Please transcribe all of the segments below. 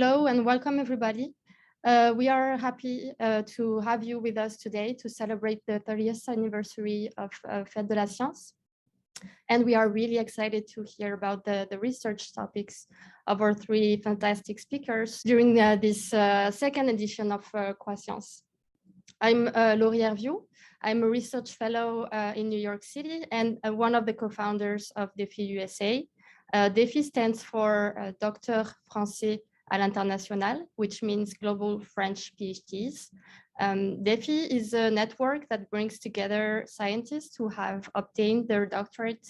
Hello and welcome everybody. We are happy to have you with us today to celebrate the 30th anniversary of Fête de la Science. And we are really excited to hear about the research topics of our three fantastic speakers during this second edition of Croisscience. I'm Laurie Hervieux. I'm a research fellow in New York City and one of the co-founders of DEFI USA. DEFI stands for Docteur Français à l'International, which means Global French PhDs. DEFI is a network that brings together scientists who have obtained their doctorate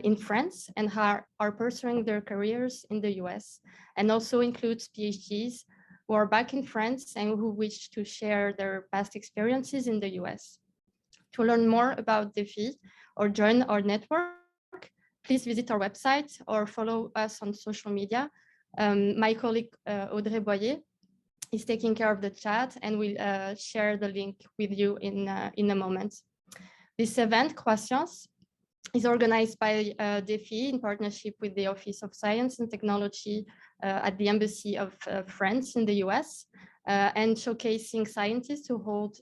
in France and are pursuing their careers in the US, and also includes PhDs who are back in France and who wish to share their past experiences in the US. To learn more about DEFI or join our network, please visit our website or follow us on social media. My colleague Audrey Boyer is taking care of the chat and will share the link with you in a moment. This event, Croisscience, is organized by DEFI in partnership with the Office of Science and Technology at the Embassy of France in the US, and showcasing scientists who hold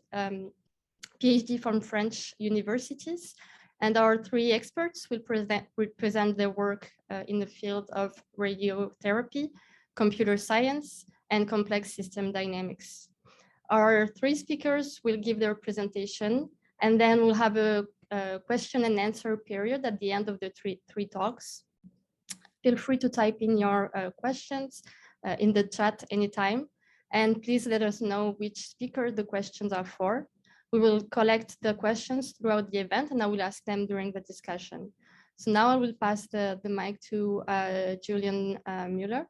PhD from French universities. And our three experts will present their work in the field of radiotherapy, computer science, and complex system dynamics. Our three speakers will give their presentation, and then we'll have a question and answer period at the end of the three talks. Feel free to type in your questions in the chat anytime, and please let us know which speaker the questions are for. We will collect the questions throughout the event and I will ask them during the discussion. So now I will pass the mic to Julian Miller,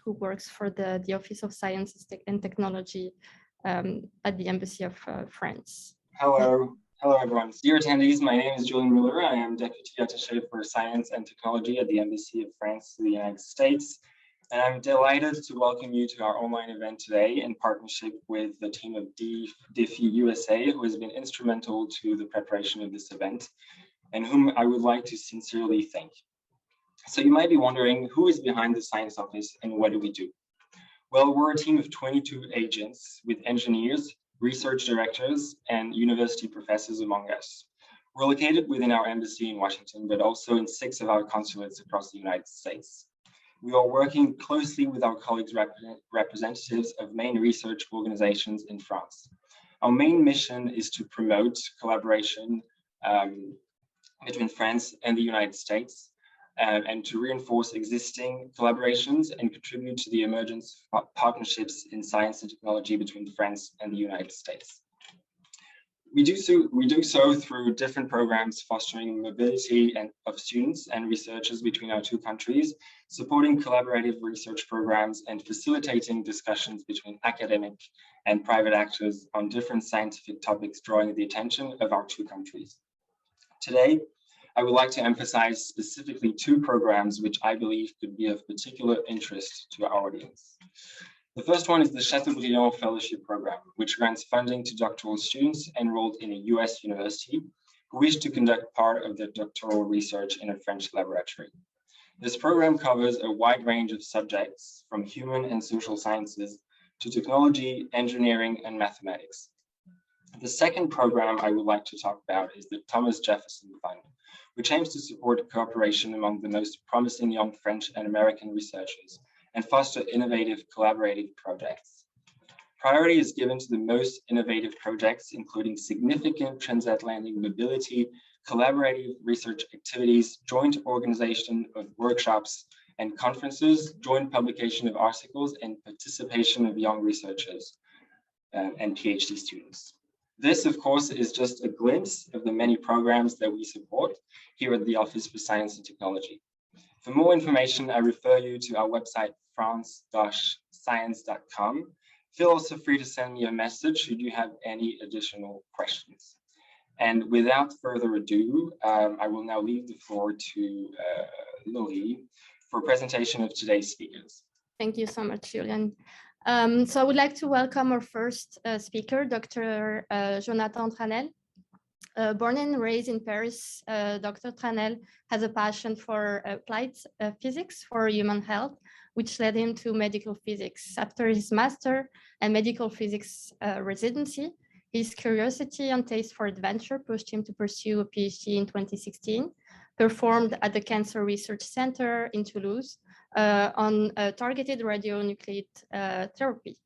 who works for the Office of Science and Technology at the Embassy of France. Hello everyone. Dear attendees, my name is Julian Miller. I am Deputy Attaché for Science and Technology at the Embassy of France to the United States. And I'm delighted to welcome you to our online event today in partnership with the team of DEFI USA, who has been instrumental to the preparation of this event, and whom I would like to sincerely thank. So you might be wondering, who is behind the Science Office and what do we do? Well, we're a team of 22 agents with engineers, research directors, and university professors among us. We're located within our embassy in Washington, but also in 6 of our consulates across the United States. We are working closely with our colleagues representatives of main research organizations in France. Our main mission is to promote collaboration between France and the United States and to reinforce existing collaborations and contribute to the emergence of partnerships in science and technology between France and the United States. We do so through different programs fostering mobility of students and researchers between our two countries, supporting collaborative research programs and facilitating discussions between academic and private actors on different scientific topics drawing the attention of our two countries. Today, I would like to emphasize specifically 2 programs which I believe could be of particular interest to our audience. The first one is the Chateaubriand Fellowship Program, which grants funding to doctoral students enrolled in a US university who wish to conduct part of their doctoral research in a French laboratory. This program covers a wide range of subjects from human and social sciences to technology, engineering, and mathematics. The second program I would like to talk about is the Thomas Jefferson Fund, which aims to support cooperation among the most promising young French and American researchers and foster innovative collaborative projects. Priority is given to the most innovative projects, including significant transatlantic mobility, collaborative research activities, joint organization of workshops and conferences, joint publication of articles, and participation of young researchers and PhD students. This, of course, is just a glimpse of the many programs that we support here at the Office for Science and Technology. For more information, I refer you to our website, france-science.com. Feel also free to send me a message should you have any additional questions. And without further ado, I will now leave the floor to Laurie for a presentation of today's speakers. Thank you so much, Julian. So I would like to welcome our first speaker, Dr. Jonathan Tranel. Born and raised in Paris, Dr. Tranel has a passion for applied physics for human health, which led him to medical physics. After his master and medical physics residency, his curiosity and taste for adventure pushed him to pursue a Ph.D. in 2016, performed at the Cancer Research Center in Toulouse on targeted radionuclide therapy.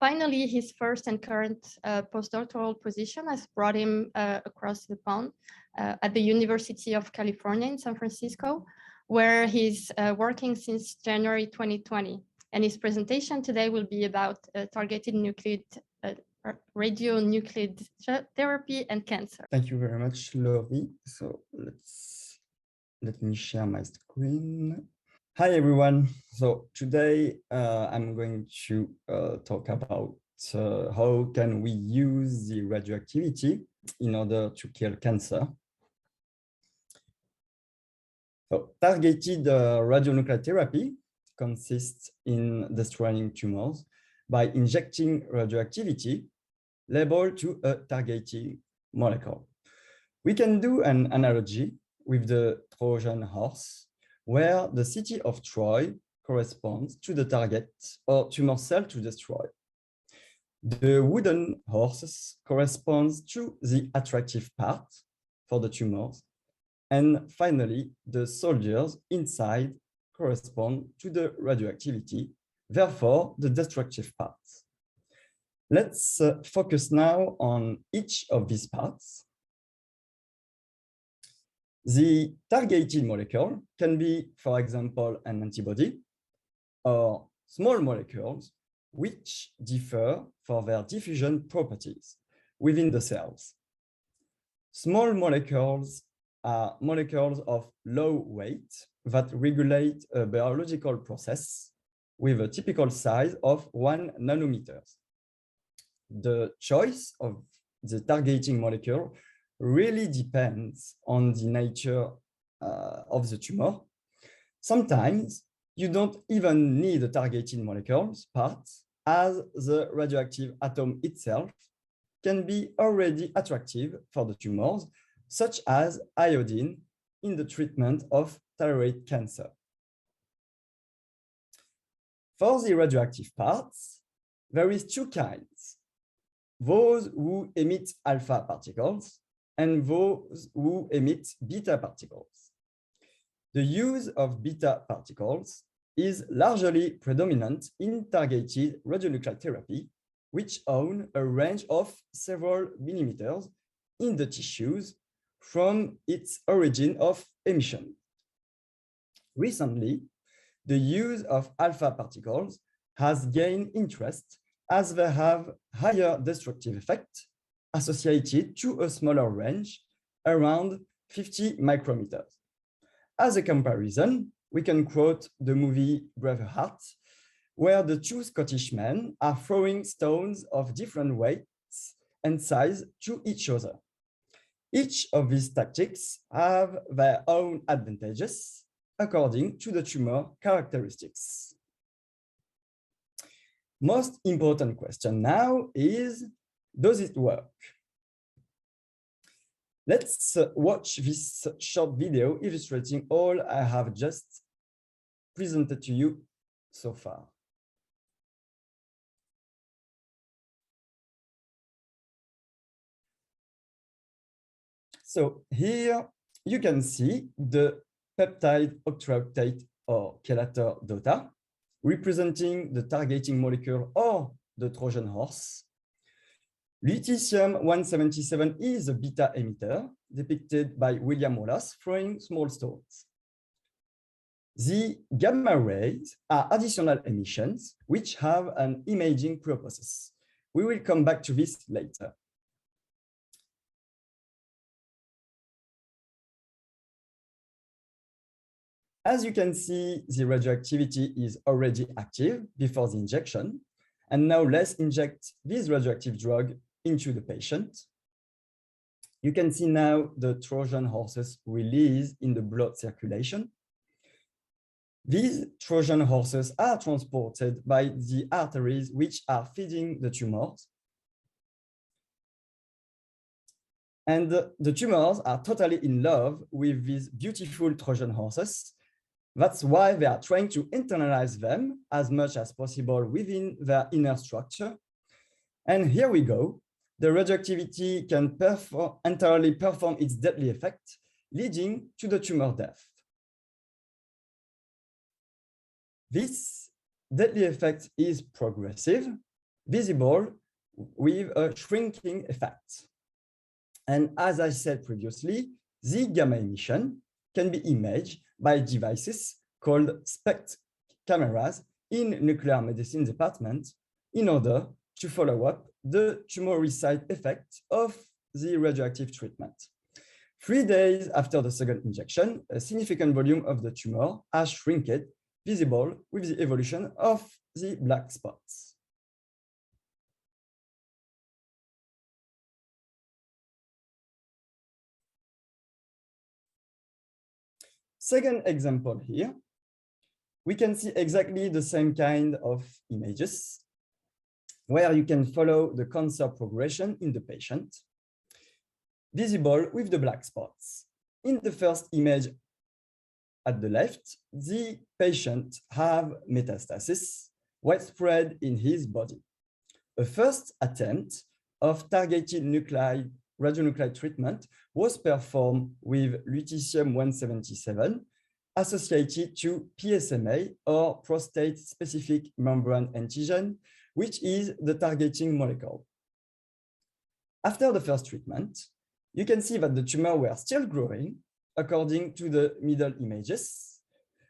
Finally, his first and current postdoctoral position has brought him across the pond at the University of California in San Francisco, where he's working since January 2020. And his presentation today will be about targeted radionuclide therapy and cancer. Thank you very much, Laurie. So let me share my screen. Hi, everyone. So today I'm going to talk about how can we use the radioactivity in order to kill cancer. So targeted radionuclide therapy consists in destroying tumors by injecting radioactivity labeled to a targeting molecule. We can do an analogy with the Trojan Horse, where the city of Troy corresponds to the target or tumor cell to destroy. The wooden horses corresponds to the attractive part for the tumors. And finally, the soldiers inside correspond to the radioactivity, therefore the destructive parts. Let's focus now on each of these parts. The targeted molecule can be, for example, an antibody or small molecules which differ for their diffusion properties within the cells. Small molecules are molecules of low weight that regulate a biological process with a typical size of 1 nanometer. The choice of the targeting molecule really depends on the nature of the tumor. Sometimes you don't even need a targeting molecules part, as the radioactive atom itself can be already attractive for the tumors, such as iodine in the treatment of thyroid cancer. For the radioactive parts, there is two kinds: those who emit alpha particles and those who emit beta particles. The use of beta particles is largely predominant in targeted radionuclide therapy, which own a range of several millimeters in the tissues from its origin of emission. Recently, the use of alpha particles has gained interest as they have higher destructive effect associated to a smaller range, around 50 micrometers. As a comparison, we can quote the movie Braverheart, where the two Scottish men are throwing stones of different weights and size to each other. Each of these tactics have their own advantages according to the tumor characteristics. Most important question now is, does it work? Let's watch this short video illustrating all I have just presented to you so far. So here you can see the peptide octreoctane or chelator DOTA, representing the targeting molecule or the Trojan horse. Lutetium-177 is a beta emitter depicted by William Wallace throwing small stones. The gamma rays are additional emissions which have an imaging purposes. We will come back to this later. As you can see, the radioactivity is already active before the injection. And now let's inject this radioactive drug into the patient. You can see now the Trojan horses release in the blood circulation. These Trojan horses are transported by the arteries which are feeding the tumors. And the tumors are totally in love with these beautiful Trojan horses. That's why they are trying to internalize them as much as possible within their inner structure. And here we go. The radioactivity can entirely perform its deadly effect, leading to the tumor death. This deadly effect is progressive, visible with a shrinking effect. And as I said previously, the gamma emission can be imaged by devices called SPECT cameras in nuclear medicine department in order to follow up the tumoricide effect of the radioactive treatment. 3 days after the second injection, a significant volume of the tumor has shrinked, visible with the evolution of the black spots. Second example here, we can see exactly the same kind of images where you can follow the cancer progression in the patient, visible with the black spots. In the first image at the left, the patient have metastasis widespread in his body. A first attempt of targeted radionuclide treatment was performed with lutetium-177 associated to PSMA or prostate-specific membrane antigen, which is the targeting molecule. After the first treatment, you can see that the tumor were still growing according to the middle images,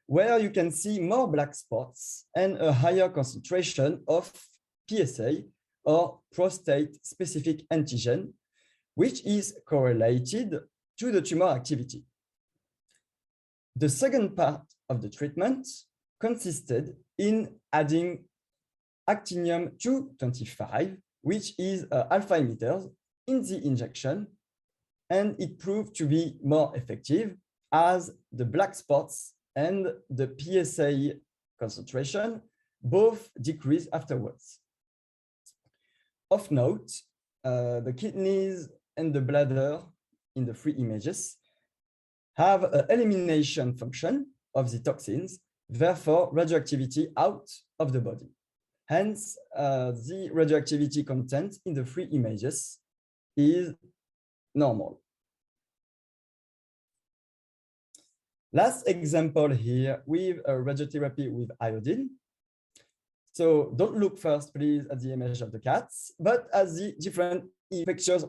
where you can see more black spots and a higher concentration of PSA or prostate-specific antigen, which is correlated to the tumor activity. The second part of the treatment consisted in adding actinium-225, which is alpha emitters, in the injection, and it proved to be more effective as the black spots and the PSA concentration both decrease afterwards. Of note, the kidneys and the bladder in the 3 images have an elimination function of the toxins, therefore radioactivity out of the body. Hence, the radioactivity content in the 3 images is normal. Last example here with a radiotherapy with iodine. So don't look first, please, at the image of the cats, but at the different pictures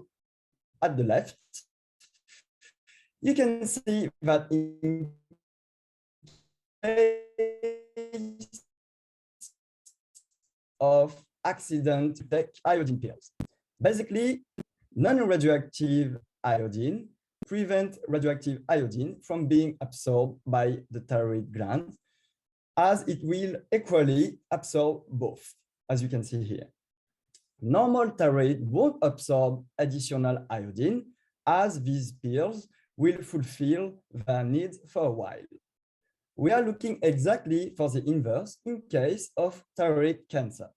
at the left. You can see that in case of accident, take iodine pills. Basically, non-radioactive iodine prevent radioactive iodine from being absorbed by the thyroid gland, as it will equally absorb both, as you can see here. Normal thyroid won't absorb additional iodine, as these pills will fulfill their needs for a while. We are looking exactly for the inverse in case of thyroid cancer.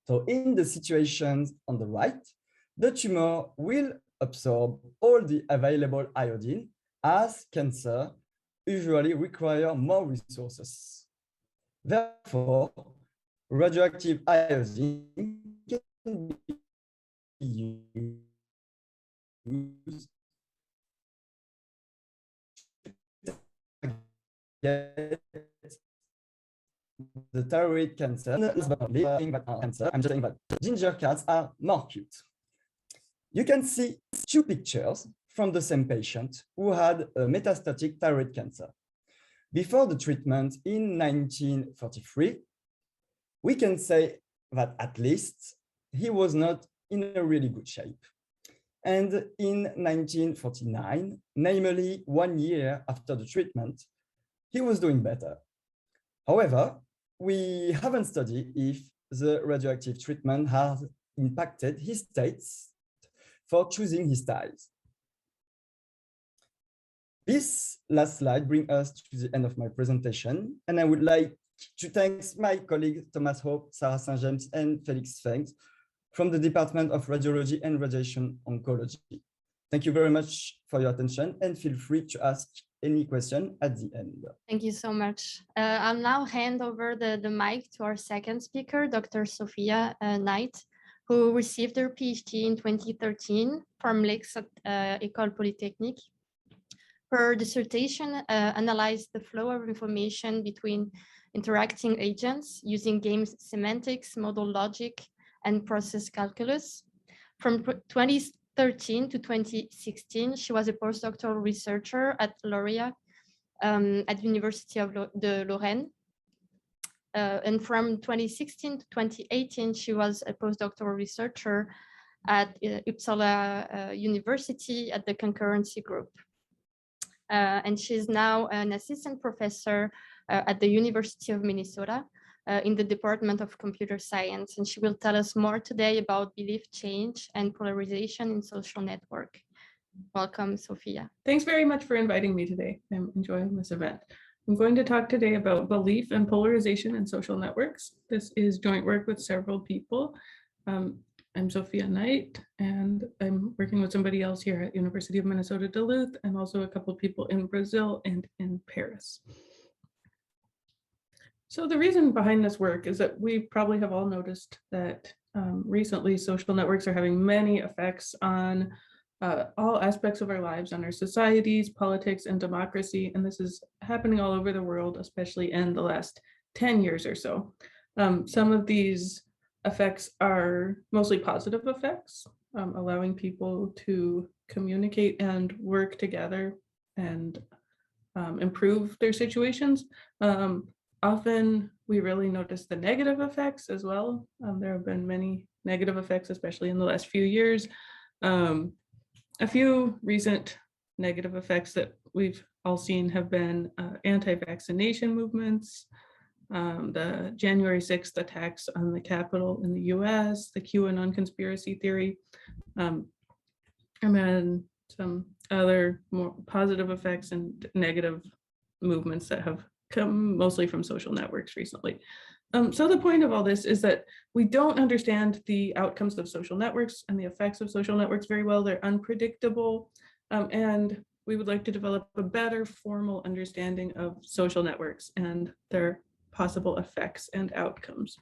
So in the situations on the right, the tumor will absorb all the available iodine, as cancer usually require more resources. Therefore, radioactive iodine can be used to the thyroid cancer. I'm just saying that ginger cats are more cute. You can see 2 pictures from the same patient who had a metastatic thyroid cancer. Before the treatment in 1943, we can say that at least he was not in a really good shape. And in 1949, namely 1 year after the treatment, he was doing better. However, we haven't studied if the radioactive treatment has impacted his states for choosing his styles. This last slide brings us to the end of my presentation, and I would like to thank my colleagues Thomas Hope, Sarah St. James, and Felix Feng from the Department of Radiology and Radiation Oncology. Thank you very much for your attention and feel free to ask any question at the end. Thank you so much. I'll now hand over the mic to our second speaker, Dr. Sophia Knight, who received her Ph.D. in 2013 from l'Aix École Polytechnique. Her dissertation analyzed the flow of information between interacting agents using game semantics, model logic, and process calculus. From 2013 to 2016, she was a postdoctoral researcher at Lauria at University of Lorraine. And from 2016 to 2018, she was a postdoctoral researcher at Uppsala University at the Concurrency Group. And she's now an assistant professor at the University of Minnesota in the Department of Computer Science. And she will tell us more today about belief change and polarization in social network. Welcome, Sophia. Thanks very much for inviting me today. I'm enjoying this event. I'm going to talk today about belief and polarization in social networks. This is joint work with several people. I'm Sophia Knight, and I'm working with somebody else here at University of Minnesota Duluth, and also a couple of people in Brazil and in Paris. So the reason behind this work is that we probably have all noticed that recently social networks are having many effects on all aspects of our lives, on our societies, politics, and democracy. And this is happening all over the world, especially in the last 10 years or so. Some of these effects are mostly positive effects, allowing people to communicate and work together and improve their situations. Often we really notice the negative effects as well. There have been many negative effects, especially in the last few years. A few recent negative effects that we've all seen have been anti-vaccination movements, the January 6th attacks on the Capitol in the US, the QAnon conspiracy theory, and then some other more positive effects and negative movements that have come mostly from social networks recently. So the point of all this is that we don't understand the outcomes of social networks and the effects of social networks very well. They're unpredictable, and we would like to develop a better formal understanding of social networks and their possible effects and outcomes.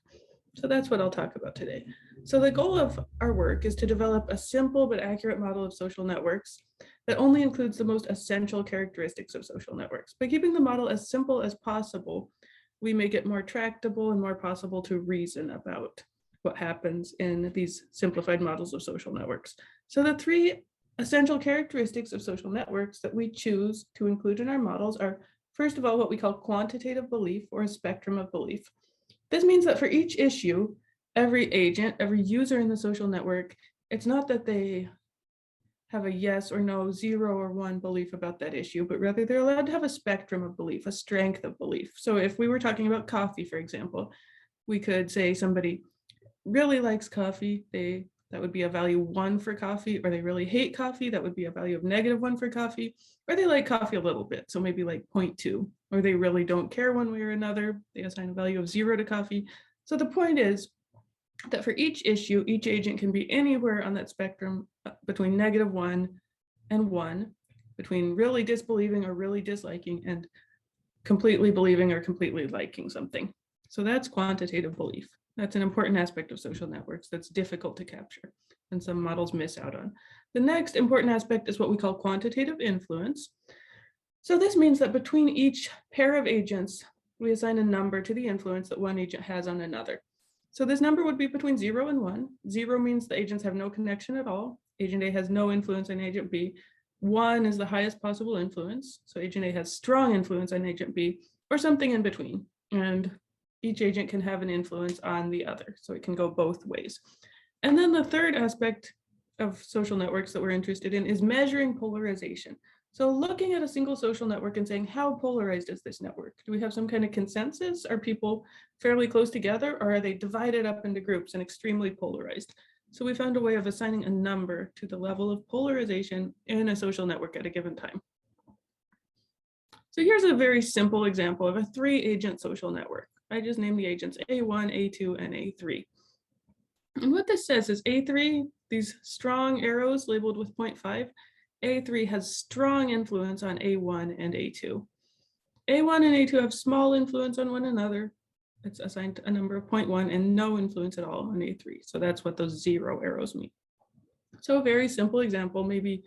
So that's what I'll talk about today. So the goal of our work is to develop a simple but accurate model of social networks that only includes the most essential characteristics of social networks. By keeping the model as simple as possible, we make it more tractable and more possible to reason about what happens in these simplified models of social networks. So the three essential characteristics of social networks that we choose to include in our models are, first of all, what we call quantitative belief, or a spectrum of belief. This means that for each issue, every agent, every user in the social network, it's not that they have a yes or no, 0 or 1 belief about that issue, but rather they're allowed to have a spectrum of belief, a strength of belief. So if we were talking about coffee, for example, we could say somebody really likes coffee, that would be a value 1 for coffee, or they really hate coffee, that would be a value of -1 for coffee, or they like coffee a little bit, so maybe like 0.2, or they really don't care one way or another, they assign a value of 0 to coffee. So the point is that for each issue, each agent can be anywhere on that spectrum between -1 and 1, between really disbelieving or really disliking and completely believing or completely liking something. So that's quantitative belief. That's an important aspect of social networks that's difficult to capture and some models miss out on. The next important aspect is what we call quantitative influence. So this means that between each pair of agents, we assign a number to the influence that one agent has on another. So this number would be between 0 and 1. 0 means the agents have no connection at all. Agent A has no influence on agent B. 1 is the highest possible influence. So agent A has strong influence on agent B, or something in between. And each agent can have an influence on the other. So it can go both ways. And then the third aspect of social networks that we're interested in is measuring polarization. So looking at a single social network and saying, how polarized is this network? Do we have some kind of consensus? Are people fairly close together, or are they divided up into groups and extremely polarized? So we found a way of assigning a number to the level of polarization in a social network at a given time. So here's a very simple example of a 3-agent social network. I just named the agents A1, A2, and A3. And what this says is A3, these strong arrows labeled with 0.5, A3 has strong influence on A1 and A2. A1 and A2 have small influence on one another. It's assigned a number of 0.1 and no influence at all on A3. So that's what those 0 arrows mean. So a very simple example, maybe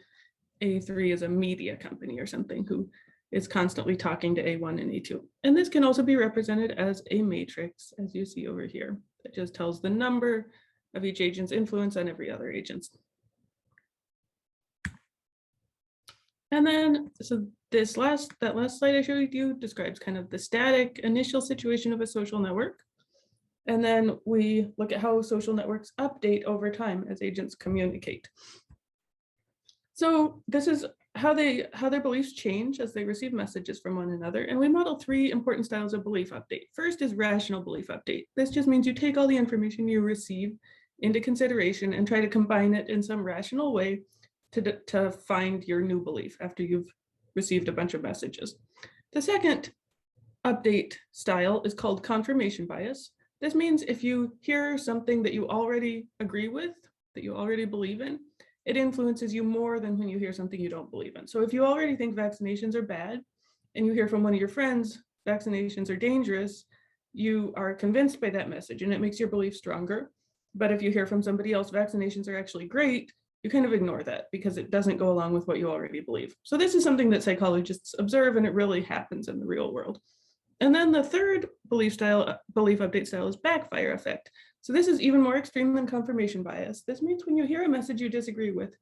A3 is a media company or something who is constantly talking to A1 and A2. And this can also be represented as a matrix, as you see over here. It just tells the number of each agent's influence on every other agent's. And then, so that last slide I showed you describes kind of the static initial situation of a social network. And then we look at how social networks update over time as agents communicate. So this is how their beliefs change as they receive messages from one another. And we model 3 important styles of belief update. First is rational belief update. This just means you take all the information you receive into consideration and try to combine it in some rational way to find your new belief after you've received a bunch of messages. The second update style is called confirmation bias. This means if you hear something that you already agree with, that you already believe in, it influences you more than when you hear something you don't believe in. So if you already think vaccinations are bad and you hear from one of your friends, vaccinations are dangerous, you are convinced by that message and it makes your belief stronger. But if you hear from somebody else, vaccinations are actually great, you kind of ignore that because it doesn't go along with what you already believe. So this is something that psychologists observe and it really happens in the real world. And then the third belief update style is backfire effect. So this is even more extreme than confirmation bias. This means when you hear a message you disagree with,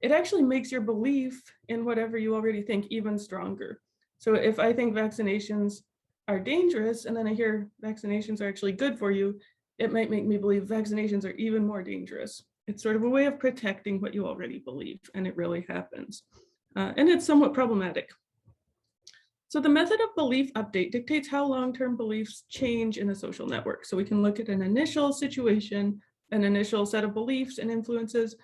it actually makes your belief in whatever you already think even stronger. So if I think vaccinations are dangerous and then I hear vaccinations are actually good for you, it might make me believe vaccinations are even more dangerous. It's sort of a way of protecting what you already believe, and it really happens. And it's somewhat problematic. So the method of belief update dictates how long-term beliefs change in a social network. So we can look at an initial situation, an initial set of beliefs and influences,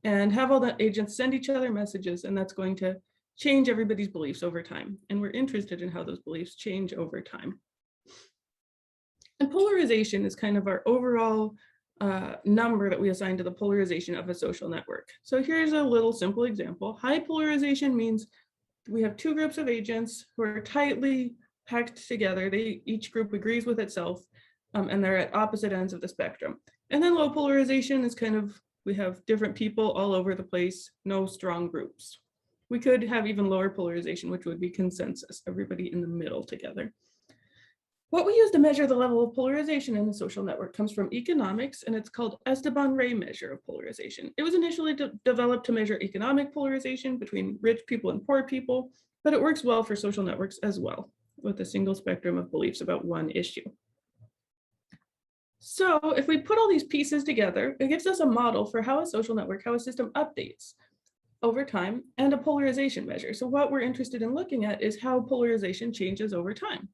and have all the agents send each other messages, and that's going to change everybody's beliefs over time. And we're interested in how those beliefs change over time. And polarization is kind of our overall number that we assign to the polarization of a social network. So here's a little simple example. High polarization means we have 2 groups of agents who are tightly packed together. Each group agrees with itself, and they're at opposite ends of the spectrum. And then low polarization is kind of, we have different people all over the place, no strong groups. We could have even lower polarization, which would be consensus, everybody in the middle together. What we use to measure the level of polarization in a social network comes from economics, and it's called Esteban-Rey measure of polarization. It was initially developed to measure economic polarization between rich people and poor people, but it works well for social networks as well, with a single spectrum of beliefs about one issue. So if we put all these pieces together, it gives us a model for how a social network, how a system updates over time, and a polarization measure. So what we're interested in looking at is how polarization changes over time.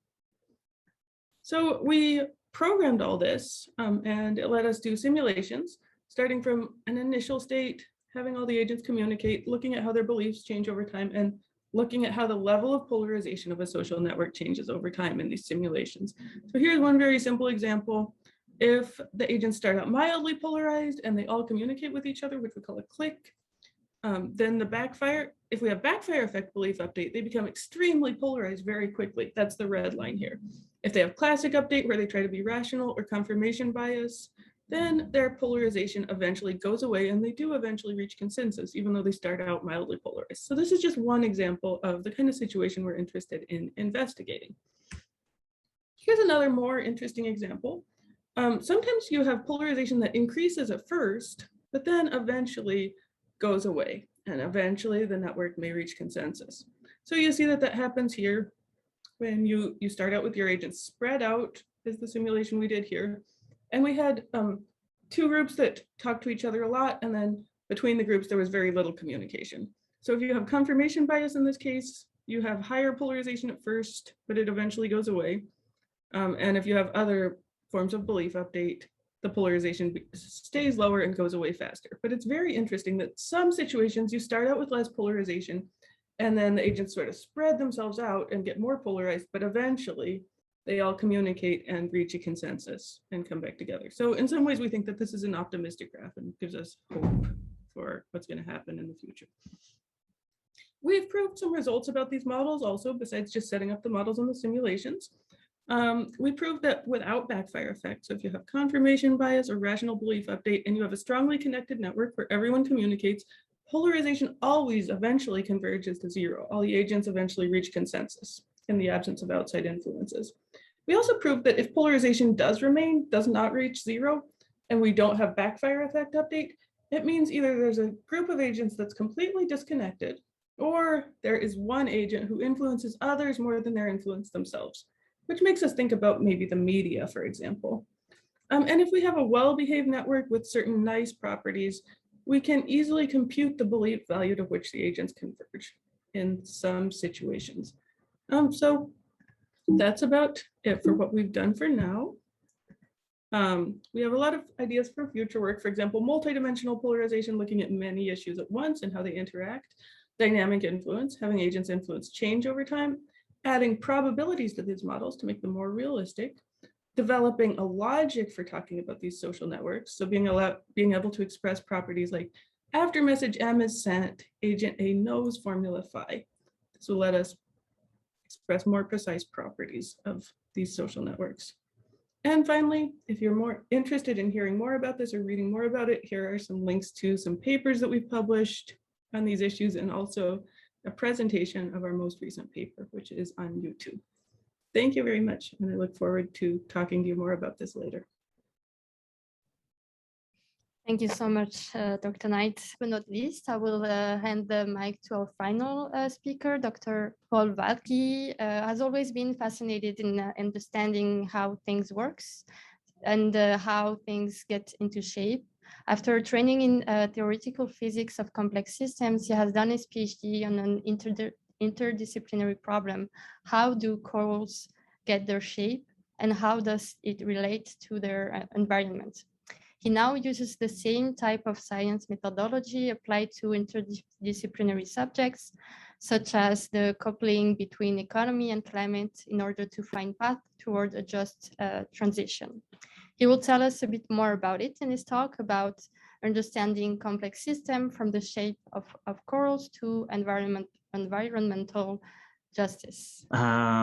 So we programmed all this and it let us do simulations, starting from an initial state, having all the agents communicate, looking at how their beliefs change over time, and looking at how the level of polarization of a social network changes over time in these simulations. So here's one very simple example. If the agents start out mildly polarized and they all communicate with each other, which we call a clique, then the backfire, if we have backfire effect belief update, they become extremely polarized very quickly. That's the red line here. If they have classic update where they try to be rational, or confirmation bias, then their polarization eventually goes away and they do eventually reach consensus, even though they start out mildly polarized. So this is just one example of the kind of situation we're interested in investigating. Here's another more interesting example. Sometimes you have polarization that increases at first, but then eventually goes away, and eventually the network may reach consensus. So you see that happens here when you start out with your agents spread out, is the simulation we did here. And we had 2 groups that talked to each other a lot, and then between the groups there was very little communication. So if you have confirmation bias in this case, you have higher polarization at first, but it eventually goes away. And if you have other forms of belief update, the polarization stays lower and goes away faster. But it's very interesting that some situations you start out with less polarization, and then the agents sort of spread themselves out and get more polarized, but eventually they all communicate and reach a consensus and come back together. So in some ways, we think that this is an optimistic graph and gives us hope for what's going to happen in the future. We've proved some results about these models also, besides just setting up the models and the simulations. We proved that without backfire effects, so if you have confirmation bias or rational belief update, and you have a strongly connected network where everyone communicates, polarization always eventually converges to zero. All the agents eventually reach consensus in the absence of outside influences. We also proved that if polarization does not reach zero, and we don't have backfire effect update, it means either there's a group of agents that's completely disconnected, or there is one agent who influences others more than they're influenced themselves, which makes us think about maybe the media, for example. And if we have a well-behaved network with certain nice properties, we can easily compute the belief value to which the agents converge in some situations. So that's about it for what we've done for now. We have a lot of ideas for future work. For example, multidimensional polarization, looking at many issues at once and how they interact. Dynamic influence, having agents influence change over time. Adding probabilities to these models to make them more realistic. Developing a logic for talking about these social networks. So being able to express properties like after message M is sent, agent A knows formula phi. This will let us express more precise properties of these social networks. And finally, if you're more interested in hearing more about this or reading more about it, here are some links to some papers that we've published on these issues, and also a presentation of our most recent paper, which is on YouTube. Thank you very much, and I look forward to talking to you more about this later. Thank you so much, Dr. Knight. But not least, I will hand the mic to our final speaker, Dr. Paul Valky. Has always been fascinated in understanding how things works and how things get into shape. After training in theoretical physics of complex systems, he has done his PhD on an interdisciplinary problem. How do corals get their shape, and how does it relate to their environment? He now uses the same type of science methodology applied to interdisciplinary subjects, such as the coupling between economy and climate, in order to find path toward a just transition. He will tell us a bit more about it in his talk about understanding complex systems from the shape of corals to environmental justice.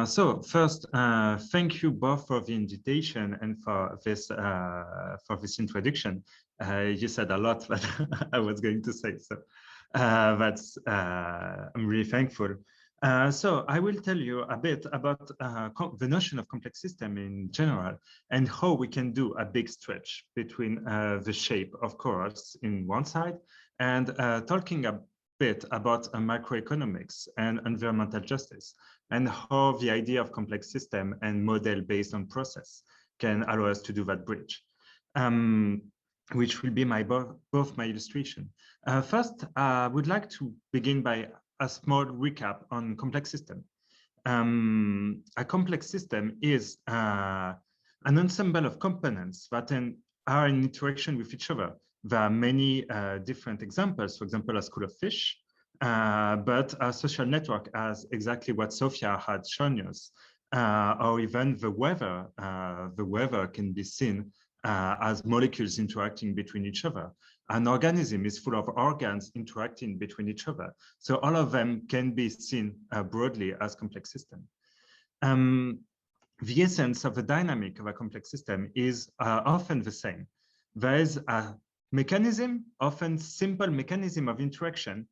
So first, thank you both for the invitation and for this introduction. You said a lot that I was going to say, so I'm really thankful. So I will tell you a bit about the notion of complex system in general and how we can do a big stretch between the shape of corals in one side and talking a bit about macroeconomics and environmental justice and how the idea of complex system and model based on process can allow us to do that bridge, which will be both my illustration. First, I would like to begin by a small recap on complex system. A complex system is an ensemble of components that are in interaction with each other. There are many different examples, for example, a school of fish, but a social network as exactly what Sophia had shown us, or even the weather. The weather can be seen as molecules interacting between each other. An organism is full of organs interacting between each other. So all of them can be seen broadly as complex system. The essence of the dynamic of a complex system is often the same. There is a mechanism, often simple mechanism of interaction,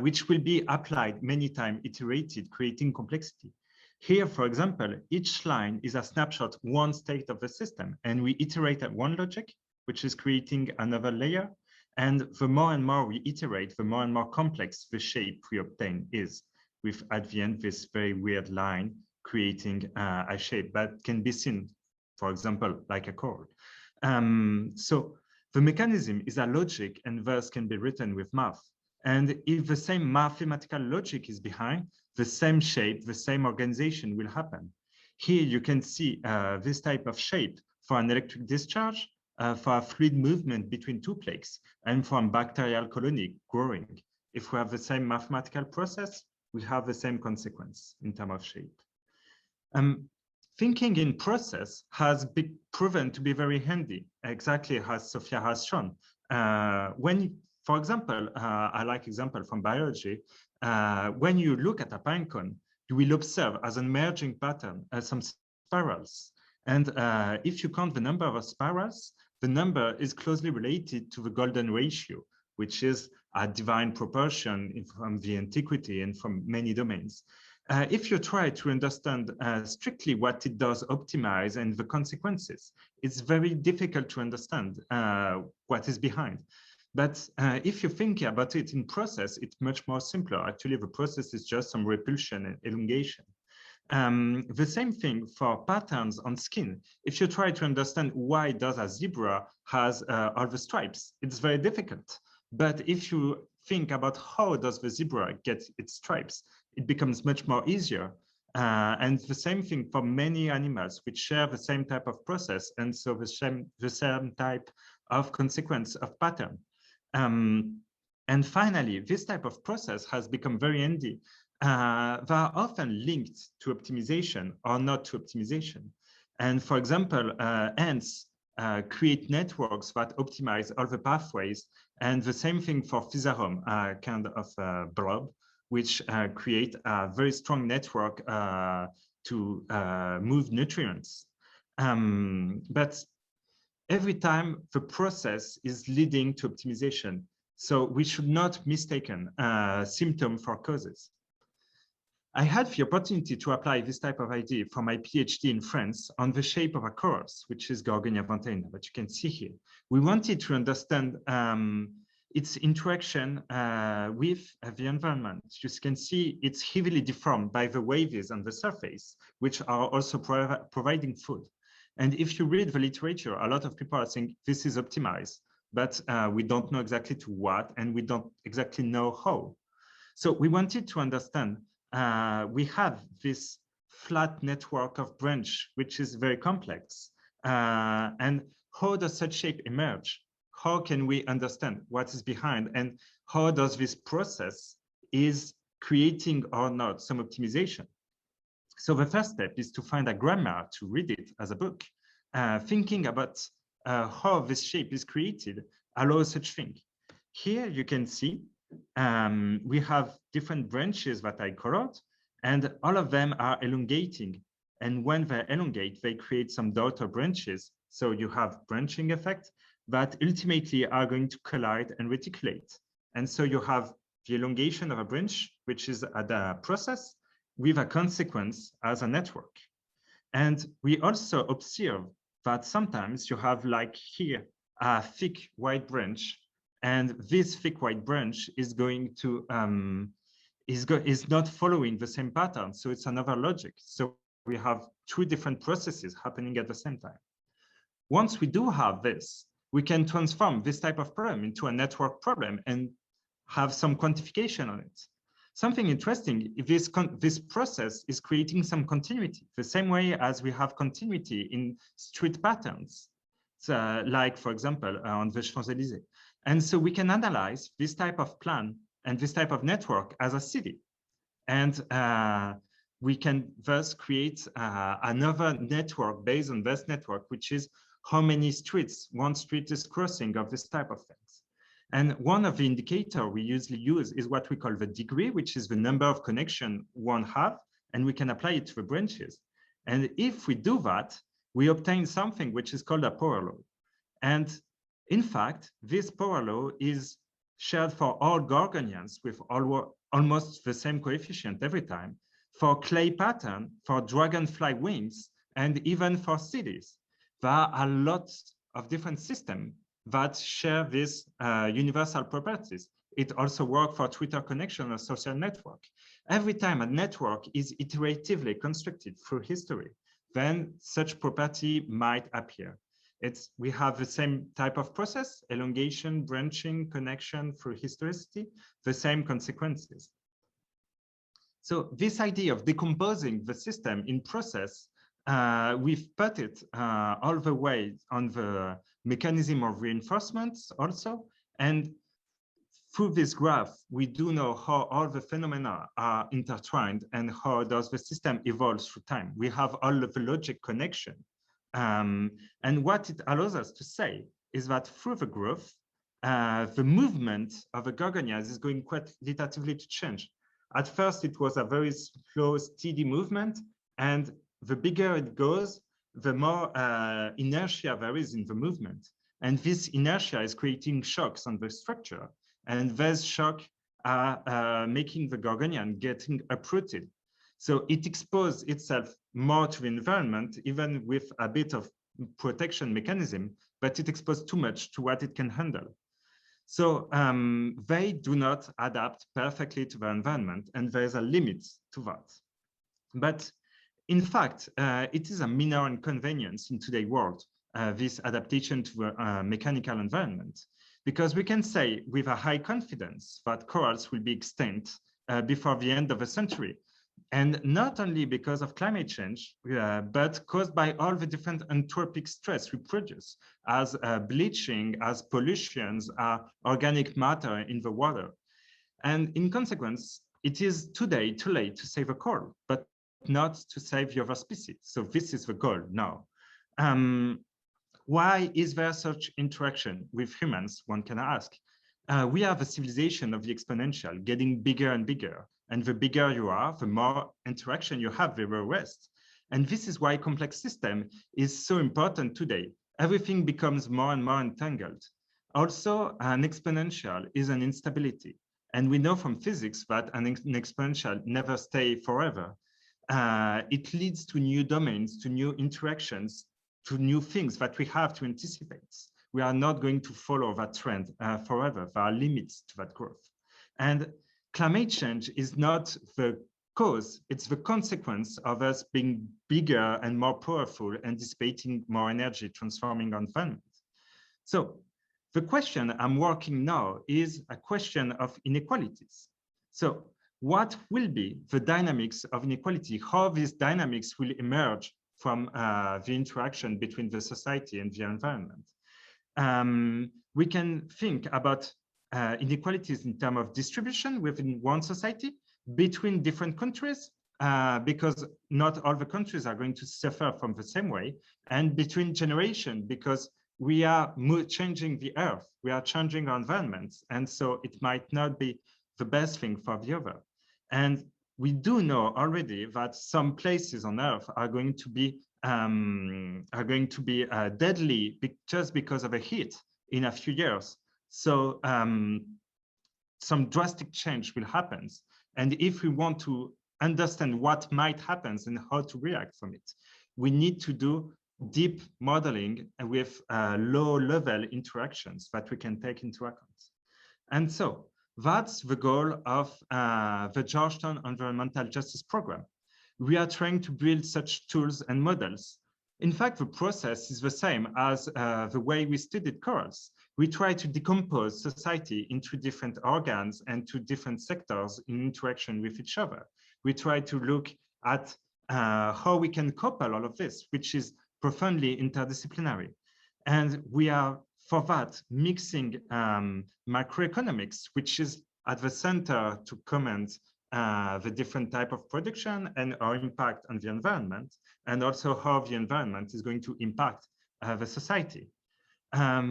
which will be applied many times, iterated, creating complexity. Here, for example, each line is a snapshot, one state of the system, and we iterate at one logic, which is creating another layer. And the more and more we iterate, the more and more complex the shape we obtain is, with at the end this very weird line creating a shape that can be seen, for example, like a chord. So the mechanism is a logic and thus can be written with math. And if the same mathematical logic is behind, the same shape, the same organization will happen. Here you can see this type of shape for an electric discharge, for a fluid movement between two plaques, and for a bacterial colony growing. If we have the same mathematical process, we have the same consequence in terms of shape. Thinking in process has been proven to be very handy, exactly as Sophia has shown. When For example, I like example from biology. When you look at a pine cone, you will observe as an emerging pattern some spirals. And if you count the number of spirals, the number is closely related to the golden ratio, which is a divine proportion from the antiquity and from many domains. If you try to understand strictly what it does optimize and the consequences, it's very difficult to understand what is behind. But if you think about it in process, it's much more simpler. Actually, the process is just some repulsion and elongation. The same thing for patterns on skin. If you try to understand why does a zebra has all the stripes, it's very difficult. But if you think about how does the zebra get its stripes, it becomes much more easier. And the same thing for many animals which share the same type of process, and so the same type of consequence of pattern. And finally, this type of process has become very handy. They are often linked to optimization or not to optimization. And for example, ants create networks that optimize all the pathways. And the same thing for Physarum, a kind of blob, which create a very strong network to move nutrients. But every time the process is leading to optimization. So we should not mistaken symptom for causes. I had the opportunity to apply this type of idea for my PhD in France on the shape of a course, which is Gorgonia vantana, that you can see here. We wanted to understand its interaction with the environment. You can see it's heavily deformed by the waves on the surface, which are also providing food. And if you read the literature, a lot of people are saying this is optimized, but we don't know exactly to what, and we don't exactly know how. So we wanted to understand, we have this flat network of branch, which is very complex. And how does such shape emerge? How can we understand what is behind, and how does this process is creating or not some optimization? So the first step is to find a grammar to read it as a book. Thinking about how this shape is created allows such thing. Here you can see we have different branches that I colored, and all of them are elongating. And when they elongate, they create some daughter branches. So you have branching effect that ultimately are going to collide and reticulate. And so you have the elongation of a branch, which is a process with a consequence as a network. And we also observe that sometimes you have, like here, a thick white branch, and this thick white branch is going to is not following the same pattern. So it's another logic. So we have two different processes happening at the same time. Once we do have this, we can transform this type of problem into a network problem and have some quantification on it. Something interesting, this process is creating some continuity, the same way as we have continuity in street patterns, like, for example, on the Champs-Élysées. And so we can analyze this type of plan and this type of network as a city. And we can thus create another network based on this network, which is how many streets one street is crossing of this type of things. And one of the indicators we usually use is what we call the degree, which is the number of connection one have, and we can apply it to the branches. And if we do that, we obtain something which is called a power law. And in fact, this power law is shared for all Gorgonians with almost the same coefficient every time, for clay pattern, for dragonfly wings, and even for cities. There are a lot of different systems that share these universal properties. It also works for Twitter connection or social network. Every time a network is iteratively constructed through history, then such property might appear. We have the same type of process, elongation, branching, connection through historicity, the same consequences. So this idea of decomposing the system in process, we've put it all the way on the mechanism of reinforcement also. And through this graph, we do know how all the phenomena are intertwined and how does the system evolve through time. We have all of the logic connection. And what it allows us to say is that through the growth, the movement of the gorgonias is going qualitatively to change. At first, it was a very slow, steady movement, and the bigger it goes, the more inertia there is in the movement. And this inertia is creating shocks on the structure, and those shocks are making the gorgonian getting uprooted. So it exposed itself more to the environment, even with a bit of protection mechanism, but it exposed too much to what it can handle. So they do not adapt perfectly to the environment, and there is a limit to that. But in fact, it is a minor inconvenience in today's world, this adaptation to the mechanical environment, because we can say with a high confidence that corals will be extinct before the end of the century. And not only because of climate change, but caused by all the different entropic stress we produce, as bleaching, as pollutions, organic matter in the water. And in consequence, it is today too late to save a coral, but not to save the other species. So this is the goal now. Why is there such interaction with humans, one can ask? We have a civilization of the exponential, getting bigger and bigger. And the bigger you are, the more interaction you have with the rest. And this is why complex system is so important today. Everything becomes more and more entangled. Also, an exponential is an instability. And we know from physics that an exponential never stays forever. It leads to new domains, to new interactions, to new things that we have to anticipate. We are not going to follow that trend forever. There are limits to that growth. And climate change is not the cause, it's the consequence of us being bigger and more powerful and dissipating more energy, transforming our environment. So the question I'm working now is a question of inequalities. So what will be the dynamics of inequality? How these dynamics will emerge from the interaction between the society and the environment? We can think about inequalities in terms of distribution within one society, between different countries, because not all the countries are going to suffer from the same way, and between generations, because we are changing the earth, we are changing our environments, and so it might not be the best thing for the other. And we do know already that some places on earth are going to be deadly just because of a heat in a few years. So some drastic change will happen. And if we want to understand what might happen and how to react from it, we need to do deep modeling with low-level interactions that we can take into account. And so that's the goal of the Georgetown Environmental Justice Program. We are trying to build such tools and models. In fact, the process is the same as the way we studied corals. We try to decompose society into different organs and to different sectors in interaction with each other. We try to look at how we can couple all of this, which is profoundly interdisciplinary. And we are, for that, mixing macroeconomics, which is at the center to comment the different type of production and our impact on the environment, and also how the environment is going to impact the society.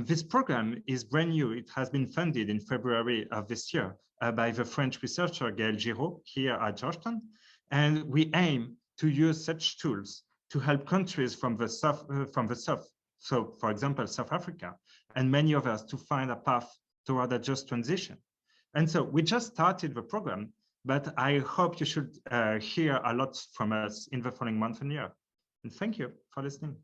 This program is brand new. It has been funded in February of this year by the French researcher Gaël Giraud here at Georgetown. And we aim to use such tools to help countries from the south, so for example, South Africa, and many others to find a path toward a just transition. And so we just started the program, but I hope you should hear a lot from us in the following month and year. And thank you for listening.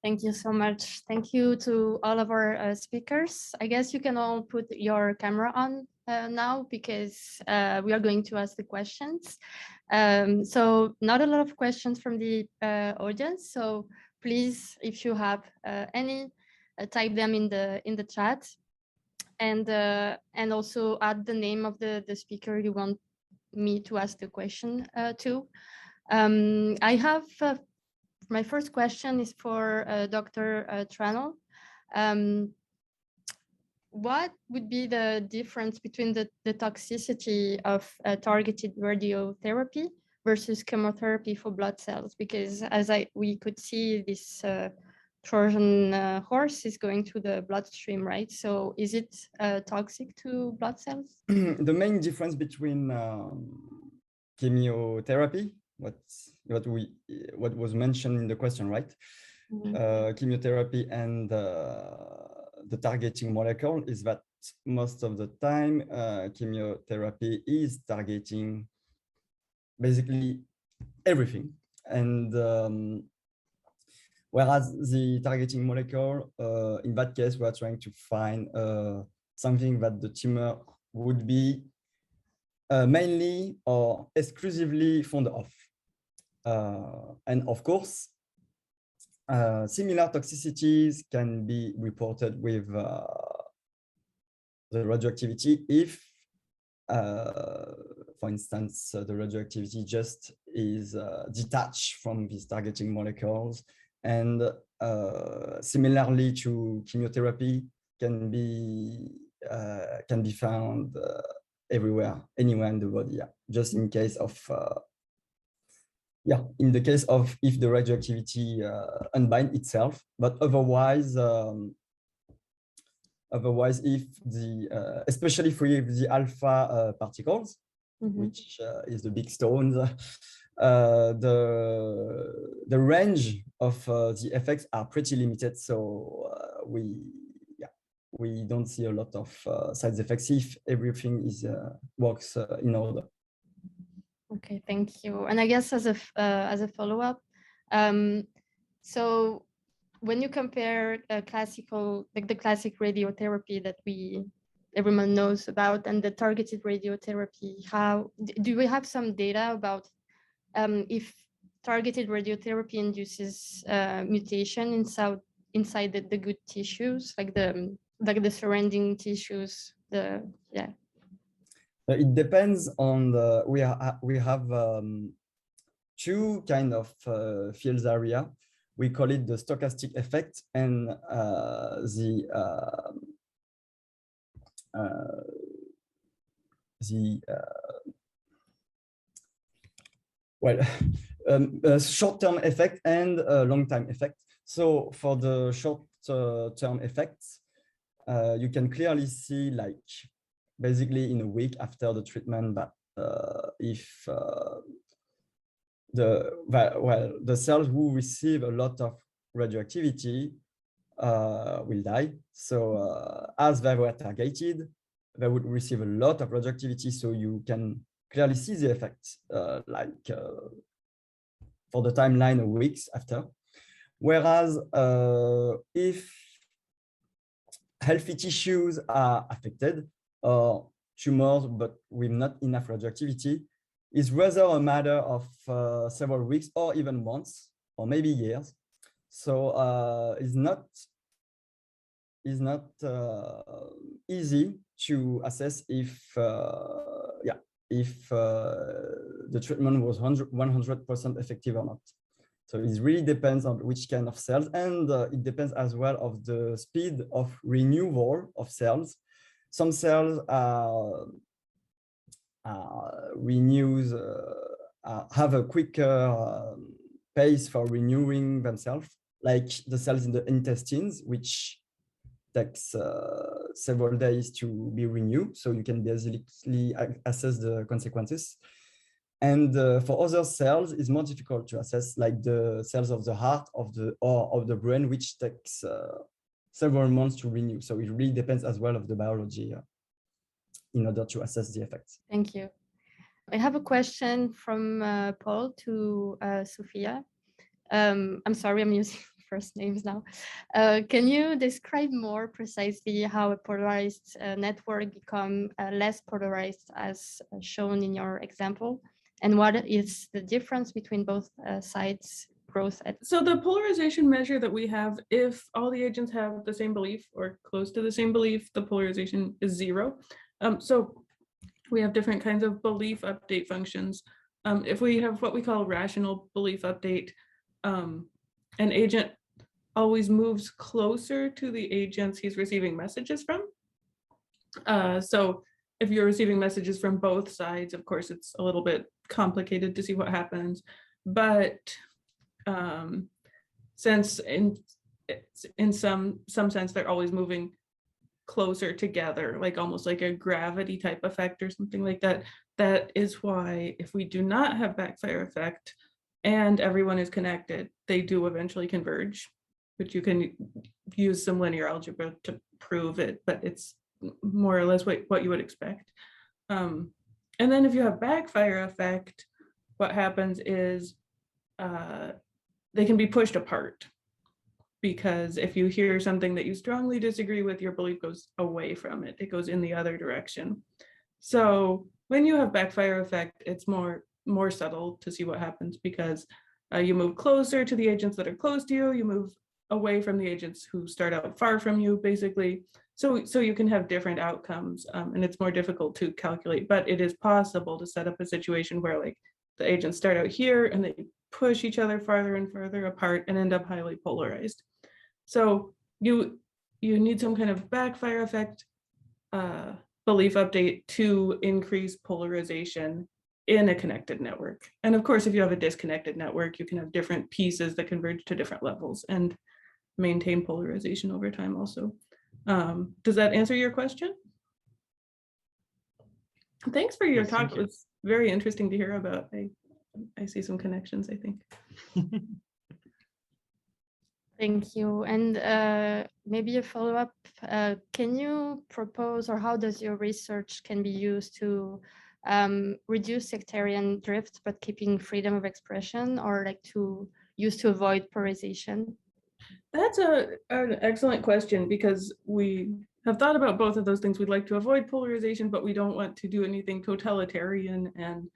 Thank you so much. Thank you to all of our speakers. I guess you can all put your camera on now, because we are going to ask the questions. So not a lot of questions from the audience. So please, if you have any, type them in the chat, and also add the name of the speaker you want me to ask the question to. I have my first question is for Dr. Tranel. What would be the difference between the toxicity of targeted radiotherapy versus chemotherapy for blood cells? Because as we could see, this Trojan horse is going to the bloodstream, right? So is it toxic to blood cells? The main difference between chemotherapy, what was mentioned in the question, right? Chemotherapy and the targeting molecule is that most of the time chemotherapy is targeting basically everything, and whereas the targeting molecule, in that case, we are trying to find something that the tumor would be mainly or exclusively fond of. And of course, similar toxicities can be reported with the radioactivity if, for instance, the radioactivity just is detached from these targeting molecules, and similarly to chemotherapy can be found everywhere, anywhere in the body. Yeah. Just in case of in the case of if the radioactivity unbind itself, but otherwise, if the especially for the alpha particles, which is the big stones, the range of the effects are pretty limited. So we don't see a lot of side effects if everything is works in order. Okay, thank you. And I guess as a follow-up, so when you compare classical, like the classic radiotherapy that everyone knows about, and the targeted radiotherapy, how do we have some data about if targeted radiotherapy induces mutation inside the good tissues, like the surrounding tissues? It depends on the. We have two kind of fields area. We call it the stochastic effect and short-term effect and long-time effect. So for the short-term effects, you can clearly see, like, basically in a week after the treatment, that if the cells who receive a lot of radioactivity will die. So as they were targeted, they would receive a lot of radioactivity. So you can clearly see the effect, for the timeline of weeks after. Whereas if healthy tissues are affected, or tumors but with not enough radioactivity, is rather a matter of several weeks or even months or maybe years. So it's not easy to assess if the treatment was 100% effective or not. So it really depends on which kind of cells, and it depends as well of the speed of renewal of cells. Some cells have a quicker pace for renewing themselves, like the cells in the intestines, which takes several days to be renewed. So you can basically assess the consequences. And for other cells, it's more difficult to assess, like the cells of the heart, of the brain, which takes several months to renew. So it really depends as well of the biology in order to assess the effects. Thank you. I have a question from Paul to Sophia. I'm sorry, I'm using first names now. Can you describe more precisely how a polarized network become less polarized as shown in your example? And what is the difference between both sides' growth? So the polarization measure that we have, if all the agents have the same belief or close to the same belief, the polarization is 0. So we have different kinds of belief update functions. If we have what we call rational belief update, an agent always moves closer to the agents he's receiving messages from. So if you're receiving messages from both sides, of course, it's a little bit complicated to see what happens. But since in some sense, they're always moving closer together, like almost like a gravity type effect or something like that. That is why if we do not have backfire effect and everyone is connected, they do eventually converge, which you can use some linear algebra to prove it, but it's more or less what you would expect. And then if you have backfire effect, what happens is they can be pushed apart, because if you hear something that you strongly disagree with, your belief goes away from it. It goes in the other direction. So when you have backfire effect, it's more subtle to see what happens, because you move closer to the agents that are close to you, you move away from the agents who start out far from you, basically. So you can have different outcomes, and it's more difficult to calculate, but it is possible to set up a situation where like the agents start out here and they push each other farther and farther apart and end up highly polarized. So you need some kind of backfire effect belief update to increase polarization in a connected network. And of course, if you have a disconnected network, you can have different pieces that converge to different levels and maintain polarization over time also. Does that answer your question? Thanks for your talk. It was very interesting to hear about. I see some connections, I think. Thank you. And maybe a follow-up, can you propose, or how does your research can be used to reduce sectarian drift, but keeping freedom of expression, or like to use to avoid polarization? That's an excellent question, because we have thought about both of those things. We'd like to avoid polarization, but we don't want to do anything totalitarian and,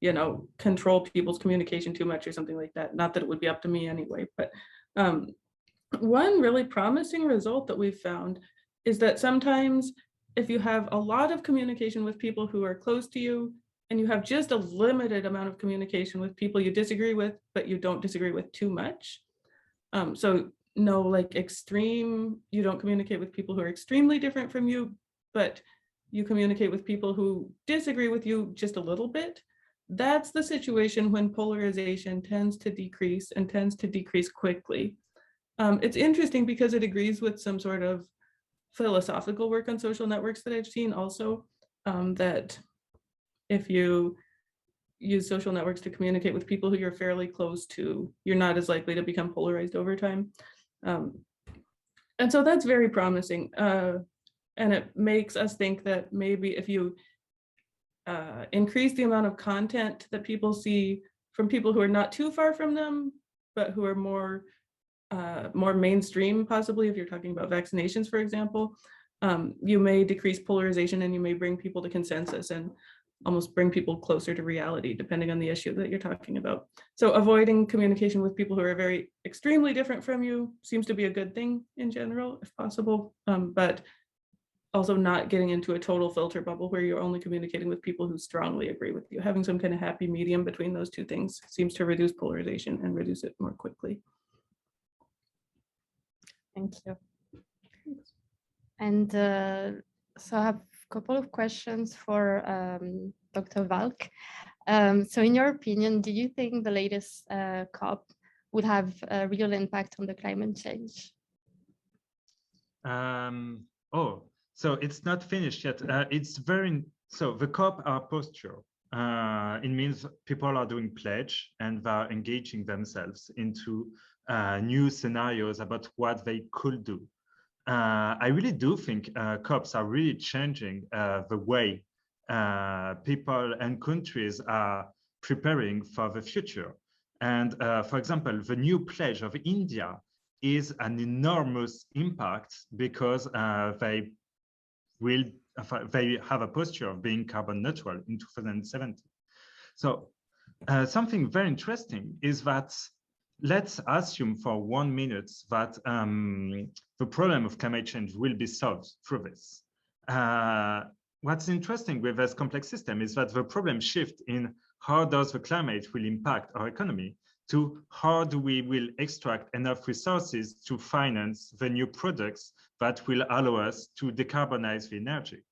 you know, control people's communication too much or something like that. Not that it would be up to me anyway, but one really promising result that we've found is that sometimes if you have a lot of communication with people who are close to you, and you have just a limited amount of communication with people you disagree with, but you don't disagree with too much. So no, like extreme, you don't communicate with people who are extremely different from you, but you communicate with people who disagree with you just a little bit. That's the situation when polarization tends to decrease, and tends to decrease quickly. It's interesting because it agrees with some sort of philosophical work on social networks that I've seen also, that if you use social networks to communicate with people who you're fairly close to, you're not as likely to become polarized over time. And so that's very promising. And it makes us think that maybe if you increase the amount of content that people see from people who are not too far from them, but who are more mainstream, possibly if you're talking about vaccinations, for example, you may decrease polarization, and you may bring people to consensus and almost bring people closer to reality, depending on the issue that you're talking about. So avoiding communication with people who are very extremely different from you seems to be a good thing in general, if possible, but also not getting into a total filter bubble where you're only communicating with people who strongly agree with you. Having some kind of happy medium between those two things seems to reduce polarization and reduce it more quickly. Thank you. And so I have a couple of questions for Dr. Valk. So in your opinion, do you think the latest COP would have a real impact on the climate change? So it's not finished yet. So the COP are posture. It means people are doing pledge, and they're engaging themselves into new scenarios about what they could do. I really do think COPs are really changing the way people and countries are preparing for the future. And for example, the new pledge of India is an enormous impact, because they have a posture of being carbon neutral in 2070. So something very interesting is that, let's assume for 1 minute that the problem of climate change will be solved through this. What's interesting with this complex system is that the problem shift in how does the climate will impact our economy to how do we will extract enough resources to finance the new products that will allow us to decarbonize the energy.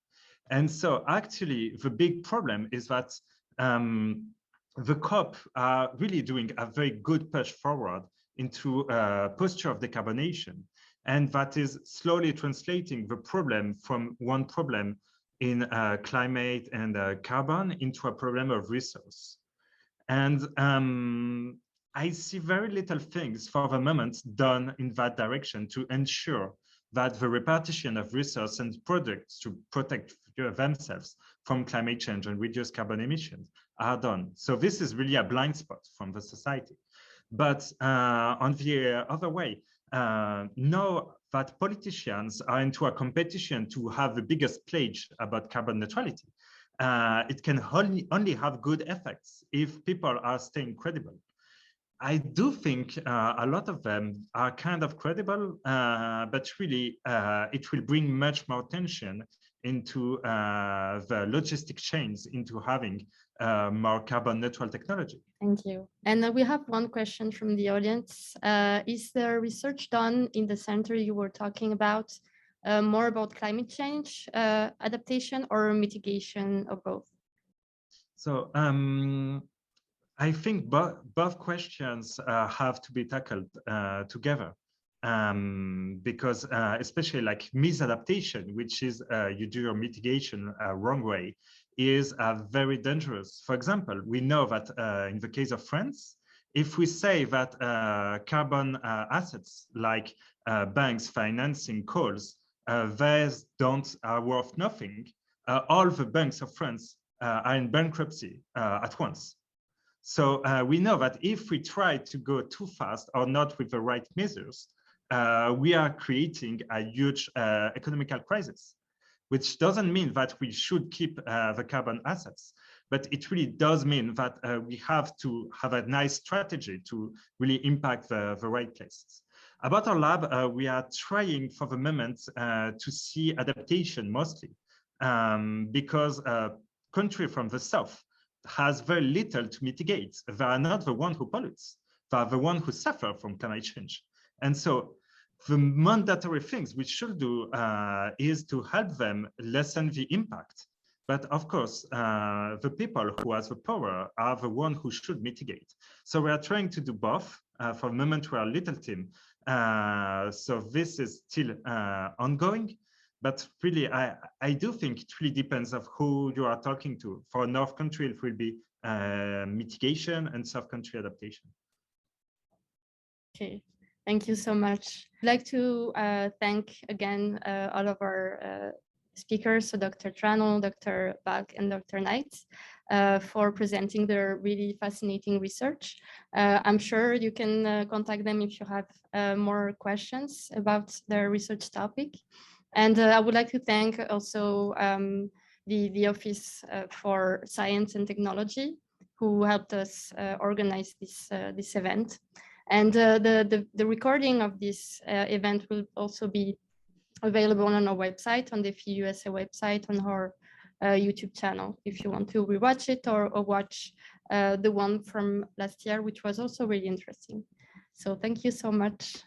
And so actually the big problem is that the COP are really doing a very good push forward into a posture of decarbonation. And that is slowly translating the problem from one problem in climate and carbon into a problem of resource. And I see very little things for the moment done in that direction to ensure that the repartition of resources and products to protect themselves from climate change and reduce carbon emissions are done. So this is really a blind spot from the society. But on the other way, know that politicians are into a competition to have the biggest pledge about carbon neutrality. It can only have good effects if people are staying credible. I do think a lot of them are kind of credible, but really it will bring much more tension into the logistic chains into having more carbon neutral technology. Thank you. And we have one question from the audience. Is there research done in the center you were talking about more about climate change adaptation or mitigation of both? So I think both questions have to be tackled together because especially like misadaptation, which is you do your mitigation wrong way, is very dangerous. For example, we know that in the case of France, if we say that carbon assets like banks financing coals, these are worth nothing, all the banks of France are in bankruptcy at once. So we know that if we try to go too fast or not with the right measures, we are creating a huge economical crisis, which doesn't mean that we should keep the carbon assets, but it really does mean that we have to have a nice strategy to really impact the right places. About our lab, we are trying for the moment to see adaptation mostly because country from the south has very little to mitigate. They are not the one who pollutes, they are the one who suffer from climate change. And so the mandatory things we should do is to help them lessen the impact. But of course, the people who have the power are the one who should mitigate. So we are trying to do both. For the moment, we are a little team. So this is still ongoing. But really, I do think it really depends of who you are talking to. For North country, it will be mitigation and South country adaptation. Okay, thank you so much. I'd like to thank again all of our speakers, so Dr. Tranel, Dr. Valky, and Dr. Knight, for presenting their really fascinating research. I'm sure you can contact them if you have more questions about their research topic. And I would like to thank also the Office for Science and Technology, who helped us organize this event. And the recording of this event will also be available on our website, on the FEUSA website, on our YouTube channel, if you want to rewatch it or watch the one from last year, which was also really interesting. So thank you so much.